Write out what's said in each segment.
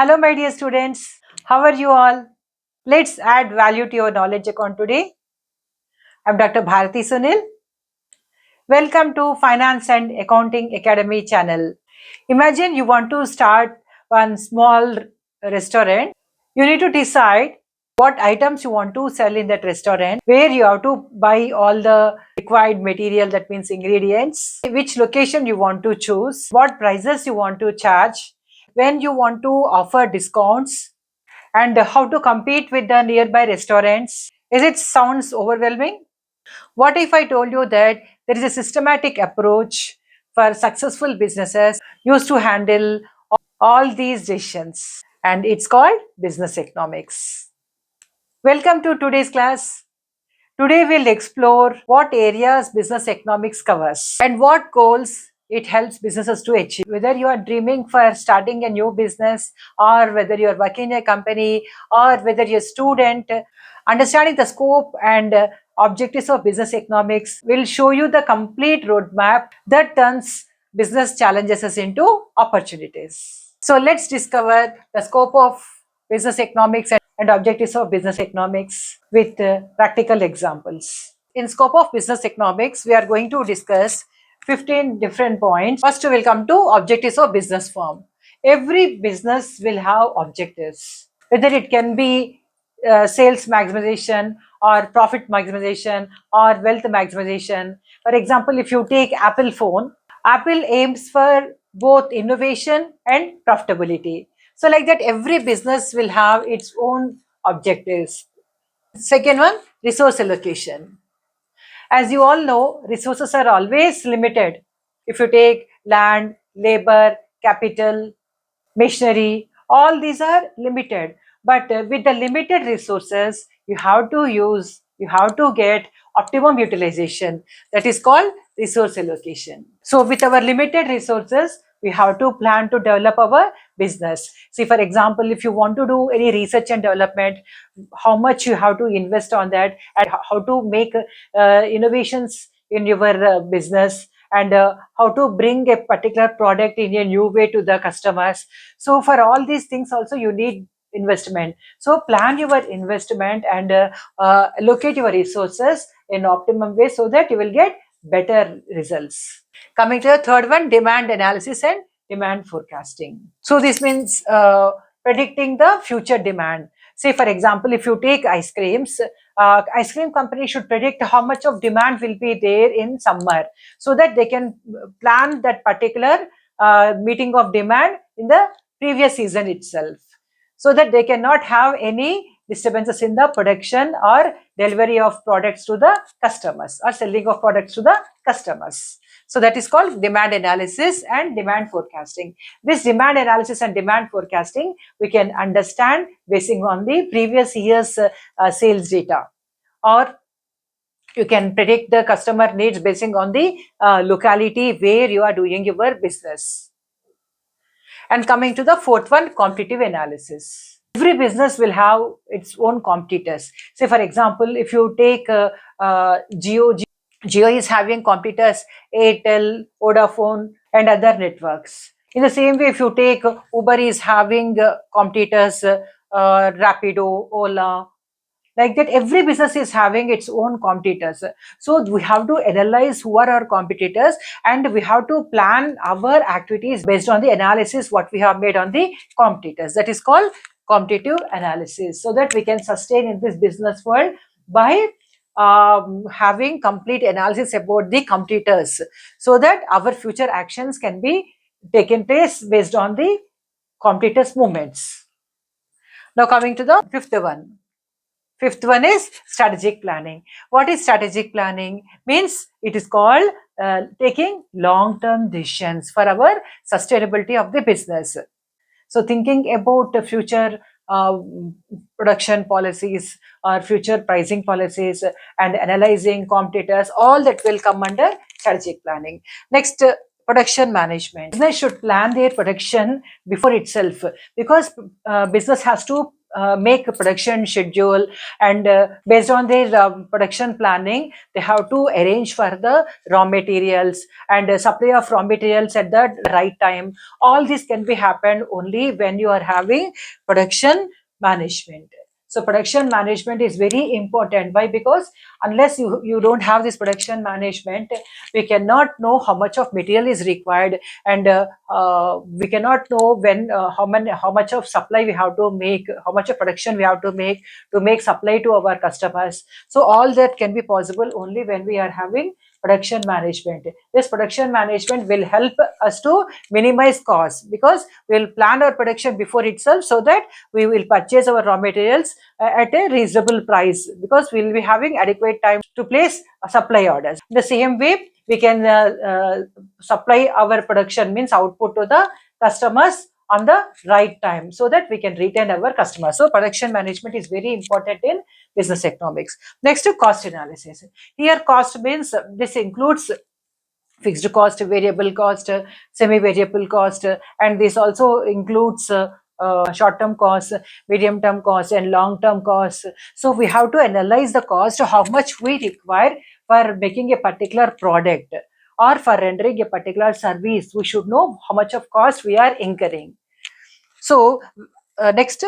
Hello, my dear students. How are you all? Let's add value to your knowledge account today. I'm Dr. Bharati Sunil. Welcome to Finance and Accounting Academy channel. Imagine you want to start one small restaurant. You need to decide what items you want to sell in that restaurant, where you have to buy all the required material, that means ingredients, which location you want to choose, what prices you want to charge, when you want to offer discounts, and how to compete with the nearby restaurants. Is it sounds overwhelming? What if I told you that there is a systematic approach for successful businesses used to handle all these decisions, and it's called business economics. Welcome to today's class. Today we'll explore what areas business economics covers and what goals it helps businesses to achieve. Whether you are dreaming for starting a new business, or whether you are working in a company, or whether you're a student, understanding the scope and objectives of business economics will show you the complete roadmap that turns business challenges into opportunities. So let's discover the scope of business economics and objectives of business economics with practical examples. In scope of business economics, we are going to discuss 15 different points. First, we will come to objectives of business firm. Every business will have objectives, whether it can be sales maximization or profit maximization or wealth maximization. For example, if you take Apple phone, Apple aims for both innovation and profitability. So like that, every business will have its own objectives. Second one, resource allocation. As you all know, resources are always limited. If you take land, labor, capital, machinery, all these are limited. But with the limited resources, you have to get optimum utilization. That is called resource allocation. So with our limited resources, we have to plan to develop our business. See, for example, if you want to do any research and development, how much you have to invest on that, and how to make innovations in your business, and how to bring a particular product in a new way to the customers. So for all these things also you need investment. So plan your investment and allocate your resources in optimum way so that you will get better results. Coming to the third one, demand analysis and demand forecasting. So this means predicting the future demand. Say for example, if you take ice creams, ice cream company should predict how much of demand will be there in summer, so that they can plan that particular meeting of demand in the previous season itself, so that they cannot have any disturbances in the production or delivery of products to the customers or selling of products to the customers. So that is called demand analysis and demand forecasting. This demand analysis and demand forecasting we can understand basing on the previous year's sales data, or you can predict the customer needs basing on the locality where you are doing your business. And coming to the fourth one, competitive analysis. Every business will have its own competitors. Say for example, if you take Geo is having competitors Airtel, Vodafone, and other networks. In the same way, if you take Uber is having competitors Rapido, Ola, like that. Every business is having its own competitors. So we have to analyze who are our competitors, and we have to plan our activities based on the analysis what we have made on the competitors. That is called competitive analysis, so that we can sustain in this business world by having complete analysis about the competitors, so that our future actions can be taken place based on the competitors movements. Now coming to the fifth one. Fifth one is strategic planning. What is strategic planning? Means it is called taking long-term decisions for our sustainability of the business. So thinking about the future production policies or future pricing policies and analyzing competitors, all that will come under strategic planning. Next, production management. Business should plan their production before itself, because business has to make a production schedule, and based on their production planning, they have to arrange for the raw materials and supply of raw materials at the right time. All this can be happened only when you are having production management. So production management is very important. Why? Because unless you don't have this production management, we cannot know how much of material is required, and we cannot know when how much of supply we have to make, how much of production we have to make supply to our customers. So all that can be possible only when we are having production management. This production management will help us to minimize costs, because we will plan our production before itself, so that we will purchase our raw materials at a reasonable price, because we will be having adequate time to place supply orders. The same way, we can supply our production, means output, to the customers on the right time, so that we can retain our customers. So production management is very important in business economics. Next, cost analysis. Here cost means this includes fixed cost, variable cost, semi-variable cost, and this also includes short-term costs, medium-term costs, and long-term costs. So we have to analyze the cost, how much we require for making a particular product or for rendering a particular service. We should know how much of cost we are incurring. So next,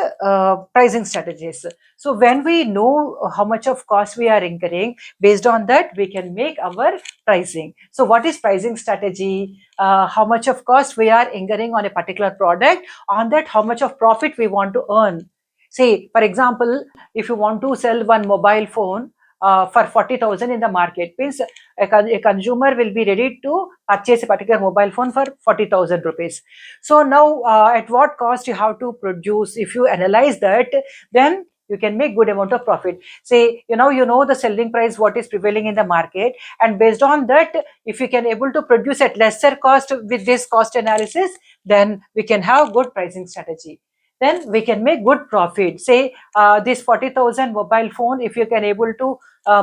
pricing strategies. So when we know how much of cost we are incurring, based on that we can make our pricing. So what is pricing strategy? How much of cost we are incurring on a particular product, on that how much of profit we want to earn. Say for example, if you want to sell one mobile phone for 40,000 in the market, means a consumer will be ready to purchase a particular mobile phone for 40,000 rupees. So now at what cost you have to produce? If you analyze that, then you can make good amount of profit. Say you know the selling price, what is prevailing in the market, and based on that, if you can able to produce at lesser cost with this cost analysis, then we can have good pricing strategy. Then we can make good profit. Say this 40,000 mobile phone, if you can able to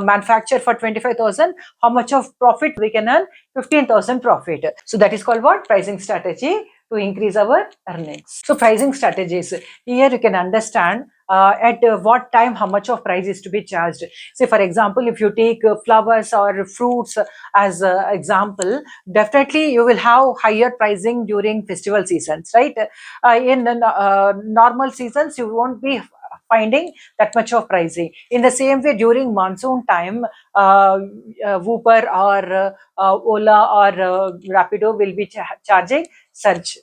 manufacture for 25,000, how much of profit we can earn? 15,000 profit. So that is called what? Pricing strategy, to increase our earnings. So pricing strategies, here you can understand at what time how much of price is to be charged. Say for example, if you take flowers or fruits as example, definitely you will have higher pricing during festival seasons, right? In normal seasons you won't be finding that much of pricing. In the same way, during monsoon time, Uber or Ola or Rapido will be charging surge,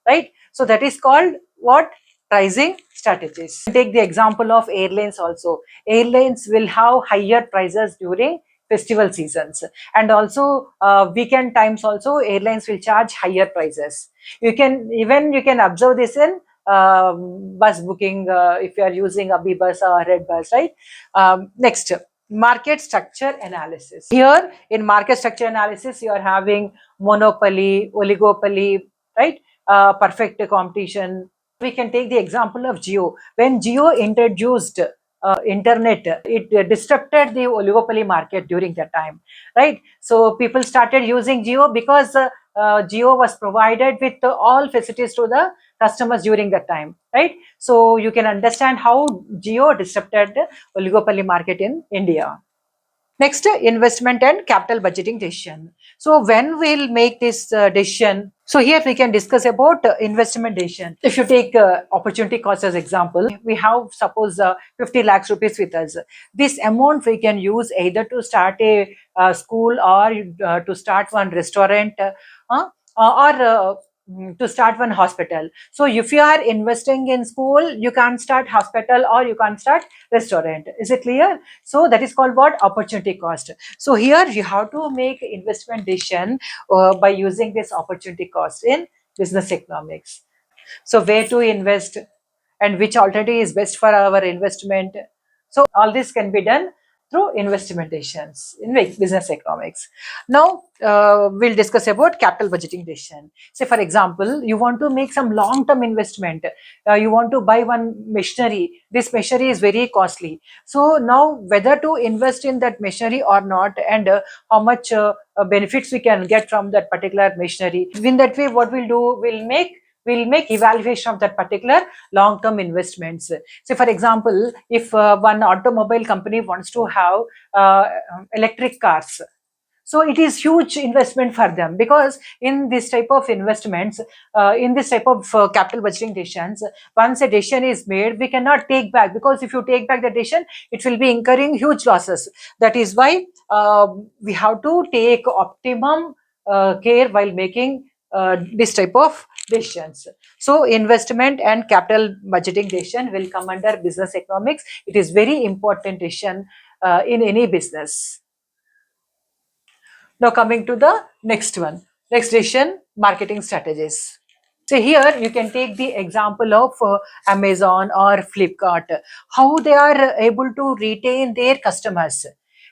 right? So that is called what? Pricing strategies. Take the example of airlines also. Airlines will have higher prices during festival seasons, and also weekend times also airlines will charge higher prices. You can observe this in bus booking, if you are using a B bus or a red bus, right? Next, market structure analysis. Here in market structure analysis, you are having monopoly, oligopoly, right? Perfect competition. We can take the example of Jio. When Jio introduced internet, it disrupted the oligopoly market during that time, right? So people started using Jio because Jio was provided with all facilities to the customers during that time, right? So you can understand how Jio disrupted the oligopoly market in India. Next, investment and capital budgeting decision. So when we'll make this decision, so here we can discuss about investment decision. If you take opportunity cost as example, we have suppose 50 lakhs rupees with us. This amount we can use either to start a school, or to start one restaurant, or to start one hospital. So if you are investing in school, you can't start hospital or you can't start restaurant. Is it clear? So that is called what? Opportunity cost. So here you have to make investment decision by using this opportunity cost in business economics. So where to invest and which alternative is best for our investment. So all this can be done through investment decisions in business economics. Now we'll discuss about capital budgeting decision. Say for example, you want to make some long-term investment. You want to buy one machinery. This machinery is very costly. So now whether to invest in that machinery or not, and how much benefits we can get from that particular machinery. In that way, what we'll do, we'll make we'll make evaluation of that particular long-term investments. So for example, if one automobile company wants to have electric cars, so it is huge investment for them, because in this type of investments, in this type of capital budgeting decisions, once a decision is made, we cannot take back, because if you take back the decision, it will be incurring huge losses. That is why we have to take optimum care while making this type of decisions. So investment and capital budgeting decision will come under business economics. It is very important decision in any business. Now coming to the next one, next decision, marketing strategies. So here you can take the example of Amazon or Flipkart, how they are able to retain their customers.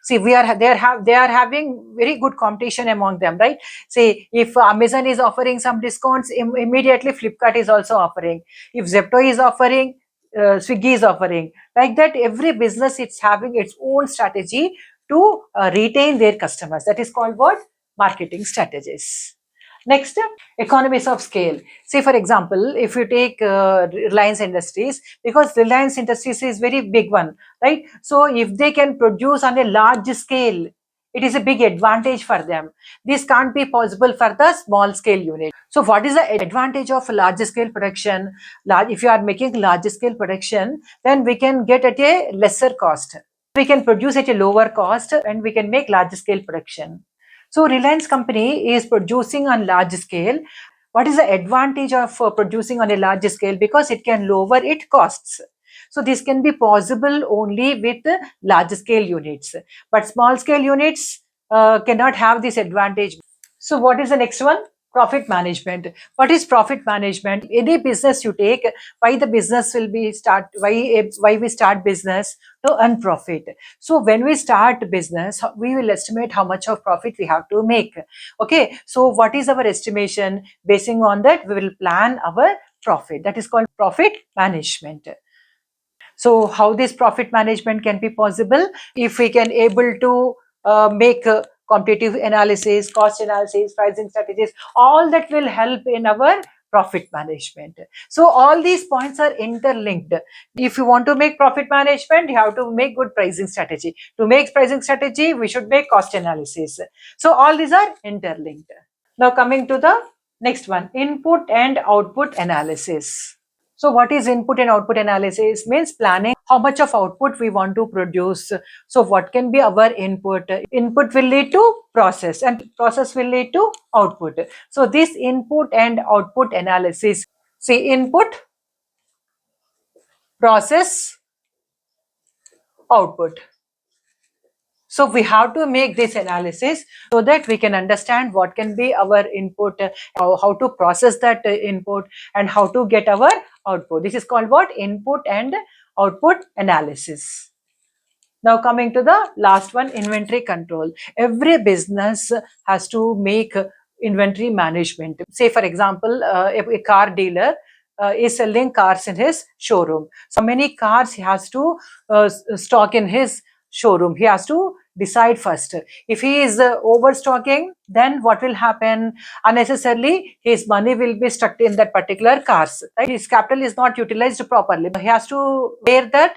See, they are having very good competition among them, right? See, if Amazon is offering some discounts, immediately Flipkart is also offering. If Zepto is offering, Swiggy is offering. Like that, every business it's having its own strategy to retain their customers. That is called what? Marketing strategies. Next, economies of scale. Say, for example, if you take Reliance Industries, because Reliance Industries is very big one, right? So if they can produce on a large scale, it is a big advantage for them. This can't be possible for the small scale unit. So what is the advantage of large scale production? If you are making large scale production, then we can get at a lesser cost. We can produce at a lower cost and we can make large scale production. So Reliance company is producing on large scale. What is the advantage of producing on a large scale? Because it can lower its costs. So this can be possible only with large scale units, but small scale units cannot have this advantage. So what is the next one? Profit management. What is profit management? Any business you take, why the business will be start, why we start business? To earn profit. So when we start business, we will estimate how much of profit we have to make. Okay, so what is our estimation? Basing on that, we will plan our profit. That is called profit management. So how this profit management can be possible? If we can able to make competitive analysis, cost analysis, pricing strategies, all that will help in our profit management. So all these points are interlinked. If you want to make profit management, you have to make good pricing strategy. To make pricing strategy, we should make cost analysis. So all these are interlinked. Now coming to the next one, input and output analysis. So what is input and output analysis? Means planning how much of output we want to produce. So what can be our input? Input will lead to process and process will lead to output. So this input and output analysis, see, input, process, output. So we have to make this analysis so that we can understand what can be our input, how to process that input, and how to get our output. This is called what? Input and output analysis. Now coming to the last one, inventory control. Every business has to make inventory management. Say for example, a car dealer is selling cars in his showroom. So many cars he has to stock in his showroom. He has to decide first. If he is overstocking, then what will happen? Unnecessarily, his money will be stuck in that particular cars. Right? His capital is not utilized properly. He has to bear that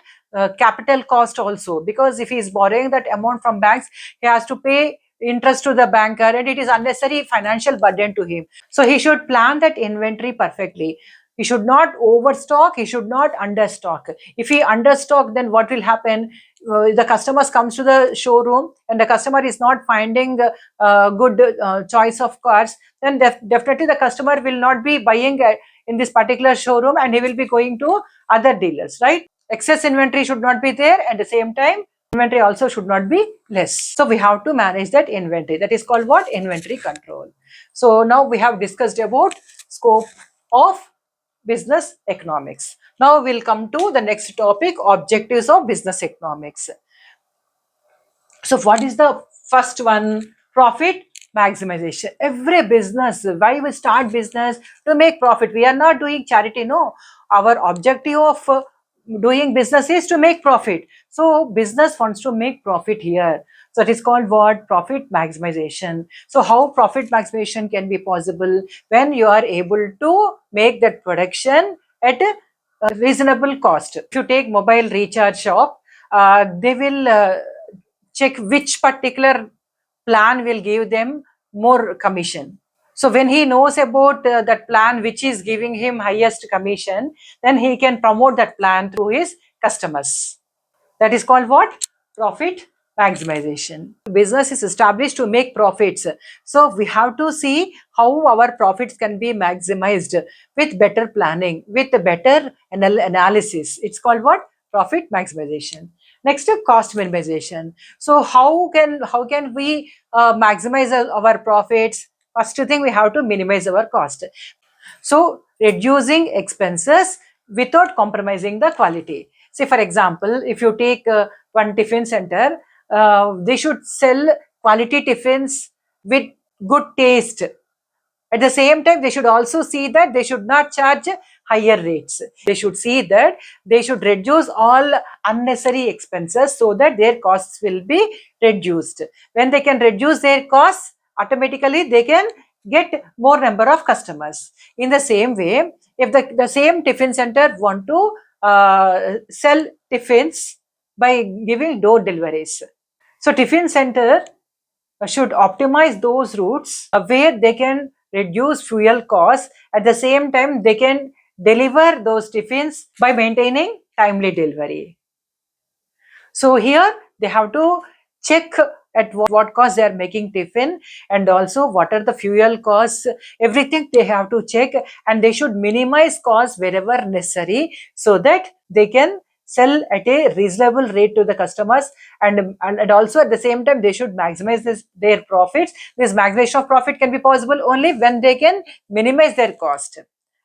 capital cost also, because if he is borrowing that amount from banks, he has to pay interest to the banker, and it is unnecessary financial burden to him. So he should plan that inventory perfectly. He should not overstock, he should not understock. If he understock, then what will happen? The customers comes to the showroom and the customer is not finding good choice of cars, then definitely the customer will not be buying in this particular showroom and he will be going to other dealers, right? Excess inventory should not be there, at the same time inventory also should not be less. So we have to manage that inventory. That is called what? Inventory control. So now we have discussed about scope of business economics. Now we'll come to the next topic, objectives of business economics. So what is the first one? Profit maximization. Every business, why we start business? To make profit. We are not doing charity, no. Our objective of doing business is to make profit. So business wants to make profit here. So it is called what? Profit maximization. So how profit maximization can be possible? When you are able to make that production at a reasonable cost. If you take mobile recharge shop, they will check which particular plan will give them more commission. So when he knows about that plan which is giving him highest commission, then he can promote that plan through his customers. That is called what? Profit maximization. Business is established to make profits. So we have to see how our profits can be maximized with better planning, with a better analysis. It's called what? Profit maximization. Next, cost minimization. So how can we maximize our profits? First thing, we have to minimize our cost. So reducing expenses without compromising the quality. Say for example, if you take one tiffin center, they should sell quality tiffins with good taste. At the same time, they should also see that they should not charge higher rates. They should see that they should reduce all unnecessary expenses so that their costs will be reduced. When they can reduce their costs, automatically they can get more number of customers. In the same way, if the same tiffin center want to sell tiffins by giving door deliveries. So tiffin center should optimize those routes where they can reduce fuel costs. At the same time, they can deliver those tiffins by maintaining timely delivery. So here they have to check at what cost they are making tiffin, and also what are the fuel costs. Everything they have to check, and they should minimize costs wherever necessary so that they can sell at a reasonable rate to the customers, and also at the same time they should maximize their profits. This maximization of profit can be possible only when they can minimize their cost,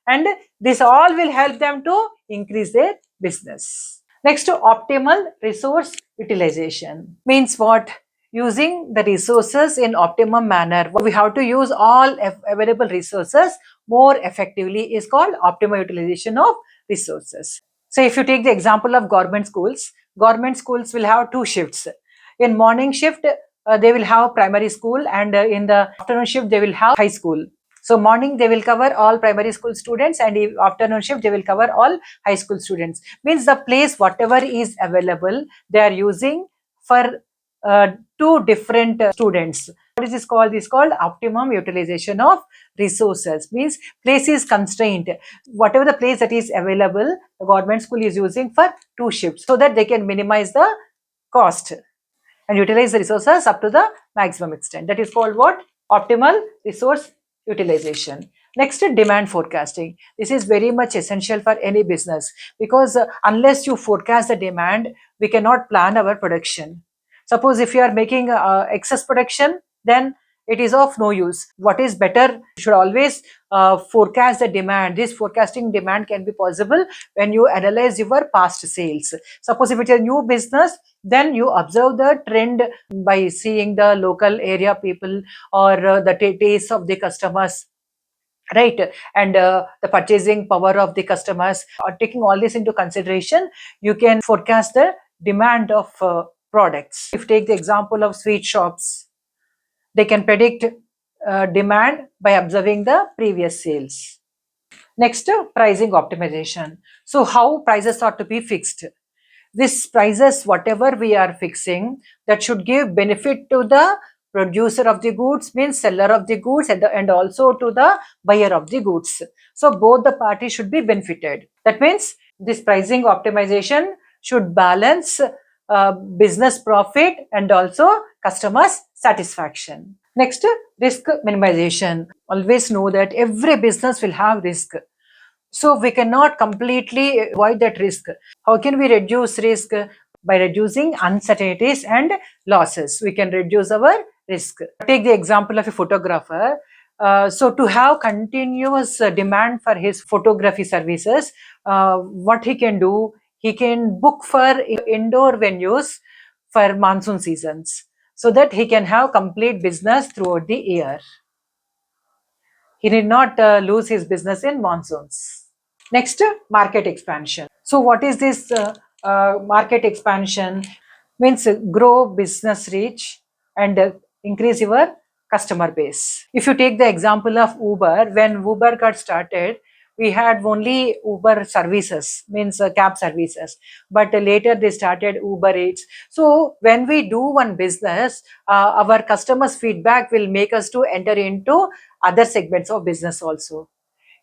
and this all will help them to increase their business. Next, optimal resource utilization means what? Using the resources in optimum manner. We have to use all available resources more effectively is called optimal utilization of resources. So if you take the example of government schools will have two shifts. In morning shift, they will have primary school, and in the afternoon shift, they will have high school. So morning they will cover all primary school students, and afternoon shift they will cover all high school students. Means the place whatever is available, they are using for two different students. What is this called? This is called optimum utilization of resources. Means place is constrained. Whatever the place that is available, the government school is using for two shifts so that they can minimize the cost and utilize the resources up to the maximum extent. That is called what? Optimal resource utilization. Next, demand forecasting. This is very much essential for any business because unless you forecast the demand, we cannot plan our production. Suppose if you are making excess production, then it is of no use. What is better? You should always forecast the demand. This forecasting demand can be possible when you analyze your past sales. Suppose if it is a new business, then you observe the trend by seeing the local area people or the taste of the customers, right, and the purchasing power of the customers. Taking all this into consideration, you can forecast the demand of products. If you take the example of sweet shops, they can predict demand by observing the previous sales. Next, pricing optimization. So how prices are to be fixed? This prices, whatever we are fixing, that should give benefit to the producer of the goods, means seller of the goods, and also to the buyer of the goods. So both the parties should be benefited. That means this pricing optimization should balance business profit and also customers satisfaction. Next, risk minimization. Always know that every business will have risk. So we cannot completely avoid that risk. How can we reduce risk? By reducing uncertainties and losses, we can reduce our risk. Take the example of a photographer. So to have continuous demand for his photography services, what he can do, he can book for indoor venues for monsoon seasons so that he can have complete business throughout the year. He need not lose his business in monsoons. Next, market expansion. So what is this market expansion? Means grow business reach and increase your customer base. If you take the example of Uber, when Uber got started, we had only Uber services, means cab services, but later they started Uber Eats. So when we do one business, our customers' feedback will make us to enter into other segments of business also.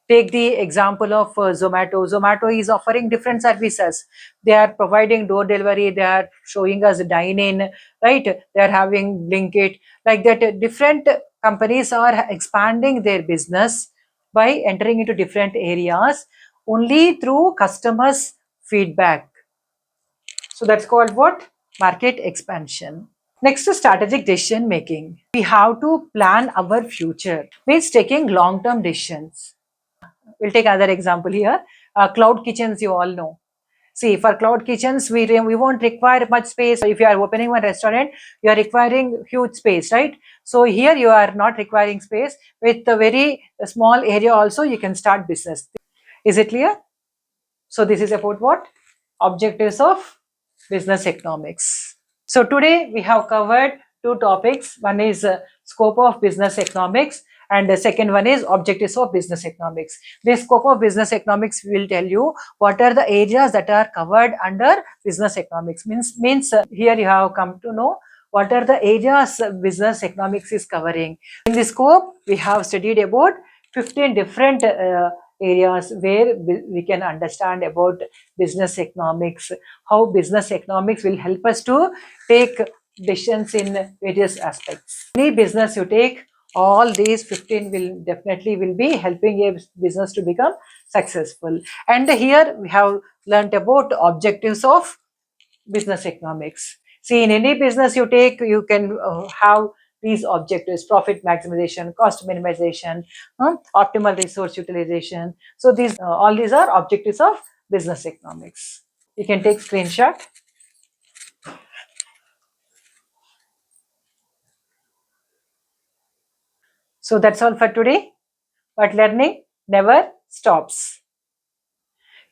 Take the example of Zomato. Zomato is offering different services. They are providing door delivery, they are showing us dine in, right? They are having Blinkit, like that. Different companies are expanding their business by entering into different areas only through customers' feedback. So that's called what? Market expansion. Next is strategic decision making. We have to plan our future, means taking long term decisions. We'll take another example here. Cloud kitchens, you all know. See, for cloud kitchens, we won't require much space. If you are opening one restaurant, you are requiring huge space, right? So here you are not requiring space. With a very small area also, you can start business. Is it clear? So this is about what? Objectives of business economics. So today we have covered two topics. One is scope of business economics, and the second one is objectives of business economics. The scope of business economics will tell you what are the areas that are covered under business economics. Means here you have come to know what are the areas business economics is covering. In the scope, we have studied about 15 different areas where we can understand about business economics, how business economics will help us to take decisions in various aspects. Any business you take, all these 15 will definitely will be helping a business to become successful. And here we have learnt about objectives of business economics. See, in any business you take, you can have these objectives: profit maximization, cost minimization, optimal resource utilization. So these all these are objectives of business economics. You can take screenshot. So that's all for today, but learning never stops.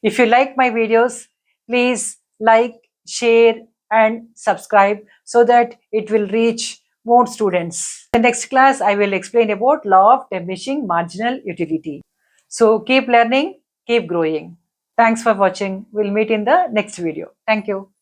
If you like my videos, please like, share and subscribe so that it will reach more students. In the next class, I will explain about law of diminishing marginal utility. So keep learning, keep growing. Thanks for watching. We'll meet in the next video. Thank you.